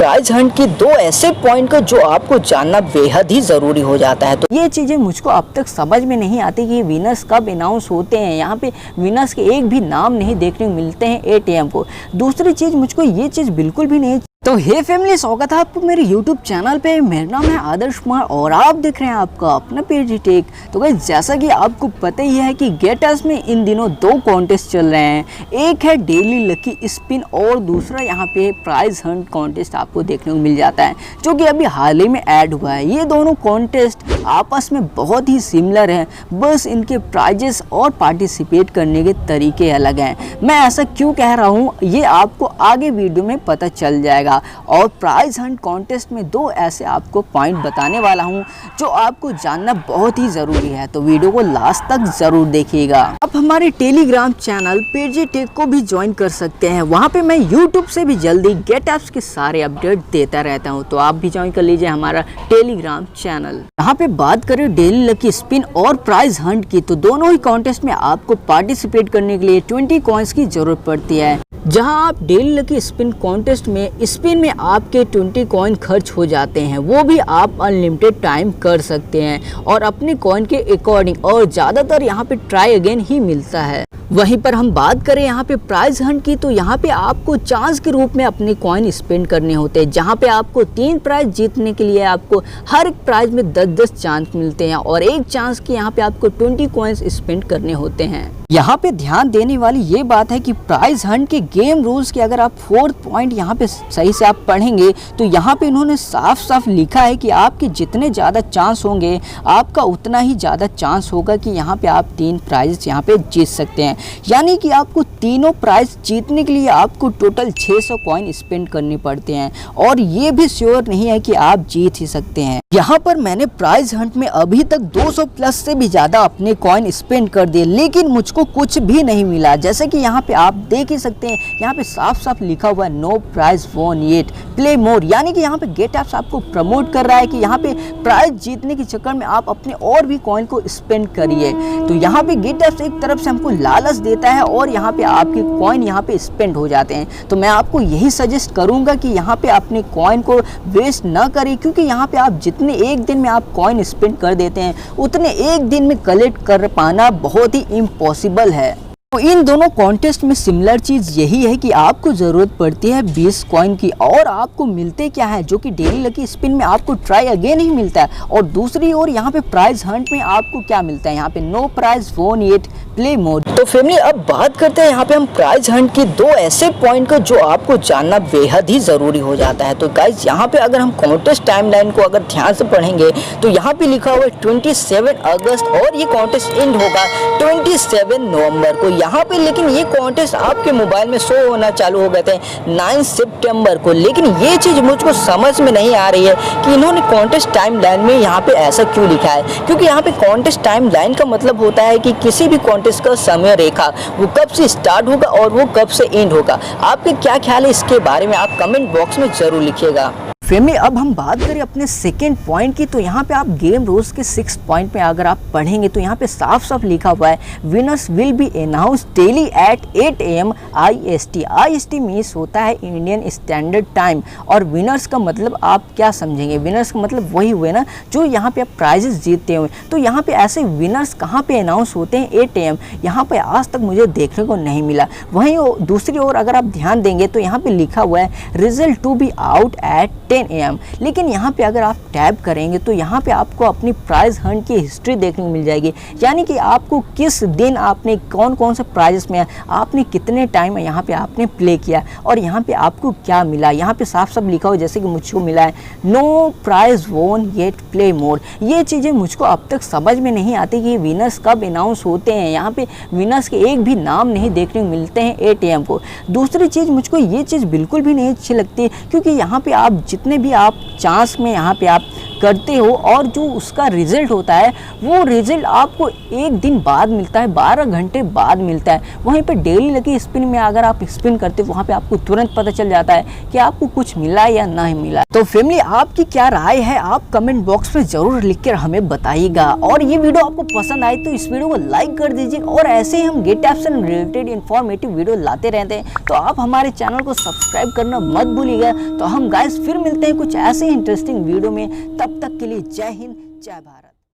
Prize Hunt की दो ऐसे पॉइंट का जो आपको जानना बेहद ही जरूरी हो जाता है। तो ये चीजें मुझको अब तक समझ में नहीं आती कि विनर्स कब अनाउंस होते हैं। यहाँ पे विनर्स के एक भी नाम नहीं देखने को मिलते हैं 8 AM को। दूसरी चीज मुझको ये चीज बिल्कुल भी नहीं। तो हे फैमिली, स्वागत है आपको मेरे YouTube चैनल पे। मेरा नाम है आदर्श कुमार और आप देख रहे हैं आपका अपना पेजी टेक। तो गाइस, जैसा कि आपको पता ही है कि गेटर्स में इन दिनों दो कॉन्टेस्ट चल रहे हैं। एक है डेली लकी स्पिन और दूसरा यहाँ पे प्राइज हंट कॉन्टेस्ट आपको देखने को मिल जाता है, जो कि अभी हाल ही में ऐड हुआ है। ये दोनों कॉन्टेस्ट आपस में बहुत ही सिमिलर हैं, बस इनके प्राइजेस और पार्टिसिपेट करने के तरीके अलग हैं। मैं ऐसा क्यों कह रहा हूँ ये आपको आगे वीडियो में पता चल जाएगा। और प्राइज हंट कॉन्टेस्ट में दो ऐसे आपको पॉइंट बताने वाला हूं जो आपको जानना बहुत ही जरूरी है, तो वीडियो को लास्ट तक जरूर देखिएगा। आप हमारे टेलीग्राम चैनल पेजी टेक को भी ज्वाइन कर सकते हैं। वहां पे मैं यूट्यूब से भी जल्दी गेट एप्स के सारे अपडेट देता रहता हूं, तो आप भी ज्वाइन कर लीजिए हमारा टेलीग्राम चैनल। यहाँ पे बात करें डेली लकी स्पिन और प्राइज हंट की, तो दोनों ही कॉन्टेस्ट में आपको पार्टिसिपेट करने के लिए 20 कॉइन्स की जरूरत पड़ती है। जहां आप डेली लकी स्पिन कॉन्टेस्ट में स्पिन में आपके 20 कॉइन खर्च हो जाते हैं, वो भी आप अनलिमिटेड टाइम कर सकते हैं और अपने कॉइन के अकॉर्डिंग, और ज़्यादातर यहाँ पे ट्राई अगेन ही मिलता है। वहीं पर हम बात करें यहाँ पे प्राइज हंट की, तो यहाँ पे आपको चांस के रूप में अपने कॉइन स्पेंड करने होते हैं, जहाँ पे आपको 3 प्राइज जीतने के लिए आपको हर एक प्राइज में 10-10 चांस मिलते हैं और एक चांस के यहाँ पे आपको 20 कॉइन्स स्पेंड करने होते हैं। यहाँ पे ध्यान देने वाली ये बात है कि प्राइज हंट के गेम रूल्स के अगर आप 4th पॉइंट यहाँ पे सही से आप पढ़ेंगे तो यहाँ पे इन्होंने साफ साफ लिखा है कि आपके जितने ज़्यादा चांस होंगे आपका उतना ही ज़्यादा चांस होगा कि यहाँ पे आप 3 प्राइज यहाँ पे जीत सकते हैं। यानी कि आपको तीनों प्राइज जीतने के लिए आपको टोटल 600 कॉइन स्पेंड करने पड़ते हैं और ये भी श्योर नहीं है कि आप जीत ही सकते हैं। यहाँ पर मैंने प्राइज हंट में अभी तक 200 प्लस से भी ज़्यादा अपने कॉइन स्पेंड कर दिए, लेकिन मुझको कुछ भी नहीं मिला। जैसे कि यहाँ पे आप देख ही सकते हैं, यहाँ पे साफ साफ लिखा हुआ है no prize won yet, play more. यानी कि यहाँ पे गेट एप्स आपको प्रमोट कर रहा है कि यहाँ पे प्राइज जीतने के चक्कर में आप अपने और भी कॉइन को स्पेंड करिए। तो यहाँ पे गेट एप्स एक तरफ से हमको लालच देता है और यहाँ पे आपके कॉइन यहाँ पे स्पेंड हो जाते हैं। तो मैं आपको यही सजेस्ट करूँगा कि यहाँ पे अपने कॉइन को वेस्ट ना करें, क्योंकि यहाँ पे आप जितने एक दिन में आप कॉइन स्पेंड कर देते हैं उतने एक दिन में कलेक्ट कर पाना बहुत ही इम्पॉसिबल है। तो इन दोनों कॉन्टेस्ट में सिमिलर चीज़ यही है कि आपको ज़रूरत पड़ती है 20 कॉइन की और आपको मिलते क्या है, जो कि डेली लकी स्पिन में आपको ट्राई अगेन ही मिलता है और दूसरी ओर यहाँ पे प्राइज हंट में आपको क्या मिलता है, यहाँ पे no prize won yet, play more. तो फैमिली, अब बात करते हैं यहाँ पे हम प्राइज हंट की दो ऐसे पॉइंट का जो आपको जानना बेहद ही ज़रूरी हो जाता है। तो गाइज, यहाँ पे अगर हम कॉन्टेस्ट टाइमलाइन को अगर ध्यान से पढ़ेंगे तो यहाँ पे लिखा हुआ है 27 अगस्त और ये कॉन्टेस्ट एंड होगा 27 नवंबर को यहाँ पे। लेकिन ये कॉन्टेस्ट आपके मोबाइल में शो होना चालू हो गए थे 9 सितंबर को। लेकिन ये चीज़ मुझको समझ में नहीं आ रही है कि इन्होंने कॉन्टेस्ट टाइमलाइन में यहाँ पे ऐसा क्यों लिखा है, क्योंकि यहाँ पे कॉन्टेस्ट टाइमलाइन का मतलब होता है कि किसी भी कॉन्टेस्ट का समय रेखा वो कब से स्टार्ट होगा और वो कब से एंड होगा। आपके क्या ख्याल है इसके बारे में, आप कमेंट बॉक्स में जरूर लिखिएगा। फैमिली, अब हम बात करें अपने सेकेंड पॉइंट की, तो यहाँ पे आप गेम रूल्स के 6th पॉइंट में अगर आप पढ़ेंगे तो यहाँ पे साफ साफ लिखा हुआ है winners will be announce daily at 8 AM IST। IST means होता है इंडियन स्टैंडर्ड टाइम और विनर्स का मतलब आप क्या समझेंगे, विनर्स का मतलब वही हुए ना जो यहाँ पे आप प्राइजेस जीतते हुए। तो यहाँ पे ऐसे विनर्स कहाँ पे अनाउंस होते हैं 8 AM, यहाँ पे आज तक मुझे देखने को नहीं मिला। वहीं दूसरी ओर अगर आप ध्यान देंगे तो यहाँ पे लिखा हुआ है result to be out at 10 AM। लेकिन यहाँ पे अगर आप टैब करेंगे तो यहाँ पे आपको अपनी प्राइज हंट की हिस्ट्री देखने को मिल जाएगी, यानी कि आपको किस दिन आपने कौन कौन से प्राइजेस में आपने कितने टाइम यहाँ पे आपने प्ले किया और यहाँ पे आपको क्या मिला। यहाँ पे साफ साफ लिखा हो जैसे कि मुझको मिला है no prize won yet, play more. ये चीज़ें मुझको अब तक समझ में नहीं आती कि विनर्स कब अनाउंस होते हैं। यहाँ पे विनर्स के एक भी नाम नहीं देखने को मिलते हैं 8 AM को। दूसरी चीज़ मुझको ये चीज़ बिल्कुल भी नहीं अच्छी लगती, क्योंकि यहाँ पे आप जितने भी आप चांस में यहाँ पे आप करते हो और जो उसका रिजल्ट होता है वो रिजल्ट आपको एक दिन बाद मिलता है, 12 घंटे बाद मिलता है। वहीं पे डेली लकी स्पिन में अगर आप स्पिन करते हो वहाँ पे आपको तुरंत पता चल जाता है कि आपको कुछ मिला या नहीं मिला। तो फैमिली आपकी क्या राय है आप कमेंट बॉक्स में जरूर लिख कर हमें बताइएगा। और ये वीडियो आपको पसंद आए तो इस वीडियो को लाइक कर दीजिए और ऐसे ही हम गेट ऐप से रिलेटेड इन्फॉर्मेटिव वीडियो लाते रहते हैं, तो आप हमारे चैनल को सब्सक्राइब करना मत भूलिएगा। तो हम गाइस फिर मिलते हैं कुछ ऐसे इंटरेस्टिंग वीडियो में, तब तक के लिए जय हिंद जय भारत।